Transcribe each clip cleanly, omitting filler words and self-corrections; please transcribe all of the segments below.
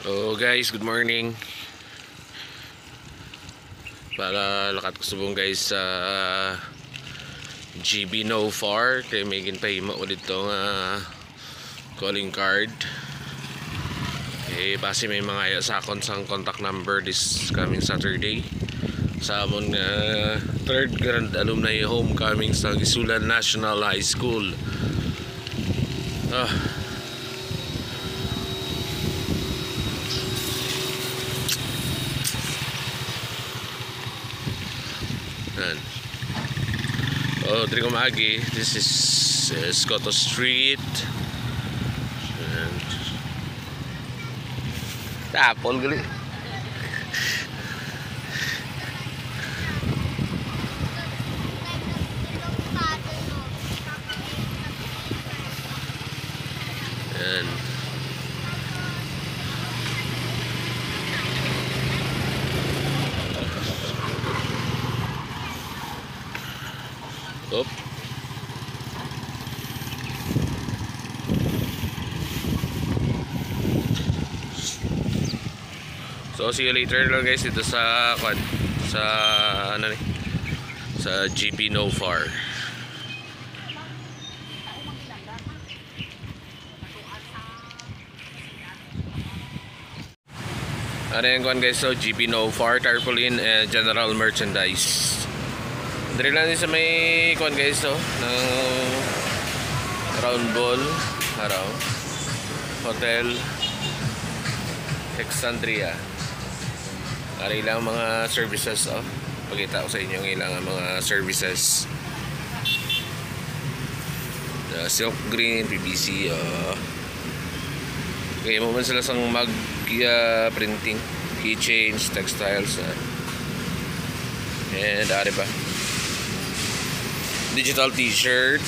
So guys, good morning. Para lakat ko subong guys sa GB No Far kay may ginpahimo ko dito nga calling card. Base may mga sa akon sang contact number this coming Saturday sa amon third grand alumni homecoming sa Gisulan National High School. Diri ko maagi. This is Scotto Street. Tapol gali. And up. So see you later lang guys dito sa ano ni sa GB No Far. Ano yung kuhan guys, so GB No Far, tarpaulin and general merchandise. Dari lang din sa may kuhan guys, so ng round ball araw hotel Hexandria. Ari lang mga services, pakita ko sa inyo ng ilang mga services. Silk green, PVC, kaya mo man sila sang mag printing, keychains, textiles, and ari ba digital t-shirt,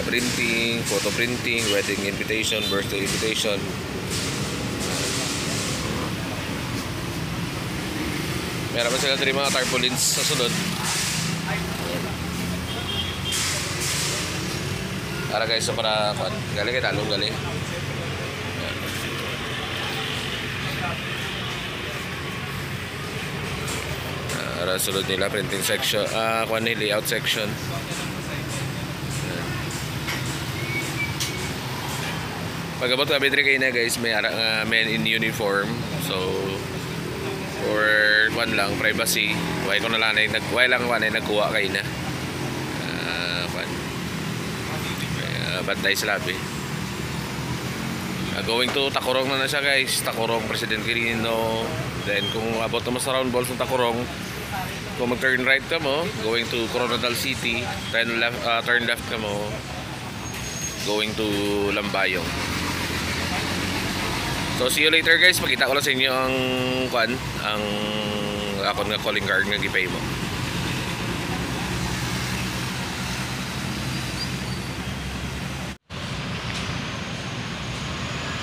printing, photo printing, wedding invitation, birthday invitation. Meron pa sila dari mga tarpaulins sa sunod. Para guys, so para galing kayo talong galing. Para sunod nila printing section, layout section. Pagabot ka bedre kayo na guys, may men in uniform. So or one lang privacy, why ko na lang nagkuha kayo na bantay sa labi. Going to Tacorong na siya guys, Tacorong President Quirino. Then kung abot naman sa round balls ng Tacorong, kung mag turn right ka mo going to Coronadal City, turn left ka mo going to Lambayong. So see you later guys, makita ko lang sa inyo ang akon nga calling card nga gipay mo.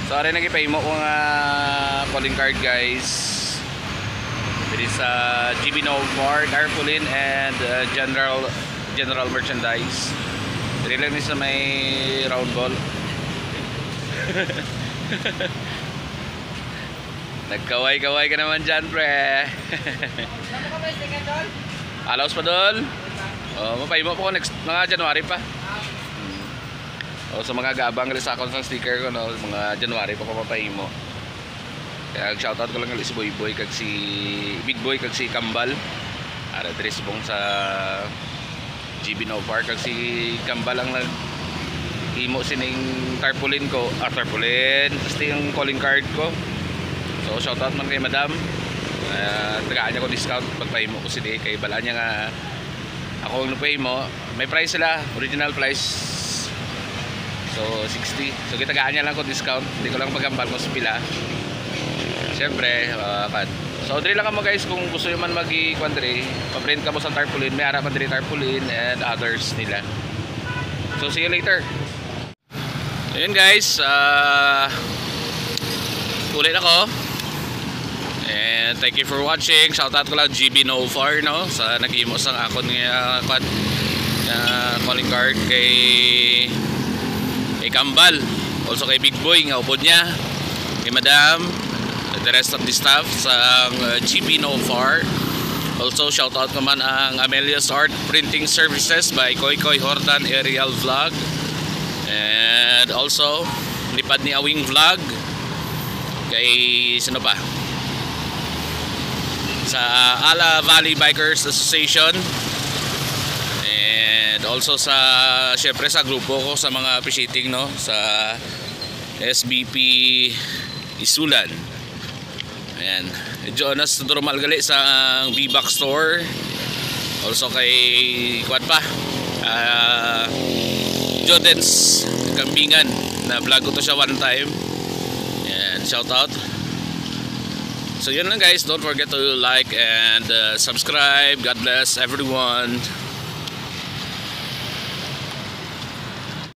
So ari nagipay mo ko nga calling card guys. Dito sa GB No Far, tarpaulin and general merchandise. Dito lang sa may round ball. Nagkaway-kaway ka naman dyan, pre. Alaos pa doon. Mapahimo po ko next mga January pa. So mga gaabang sa akong sang sticker ko, no, mga January pa ko mapahimo. Kaya shoutout ko lang si Boy Boy kag si Big Boy kag si Kambal. Ara diri subong sa GB No Far kag si Kambal ang himo sining tarpaulin ko, tarpaulin, pasti yung calling card ko. So shoutout man kay Madam. Tagaan niya ko discount pagpahimo ko si kay bala niya nga ako ang nagpahimo. May price sila, original price. So 60. So kitagaan niya lang ko discount. Hindi ko lang pagambal mo sa pila. Siyempre, so diri lang mo guys kung gusto niyo man magi-quandre, pa-print ka mo sa tarpaulin, may ara pa diri tarpaulin and others nila. So see you later. Ayun guys, ulit ako. And thank you for watching. Shoutout ko lang GB No Far, no, sa nag-imo sang akon nga calling card kay Kambal, also kay Big Boy nga upod niya, kay Madam, the rest of the staff sa GP No Far. Also shout out naman ang Amelia's Art Printing Services by Koy Koy Hordan Aerial Vlog, and also Lipad ni Awing Vlog, kay sino pa, sa Ala Valley Bikers Association, and also sa syempre sa grupo ko sa mga appreciating, no, sa SBP Isulan. Ayan, Jonas Durumal gali sa V-Box Store. Also kay Kuan pa, Jodens Kambingan, na vlog ko to siya one time. Ayan, shout out. So yun lang guys, don't forget to like and subscribe. God bless everyone.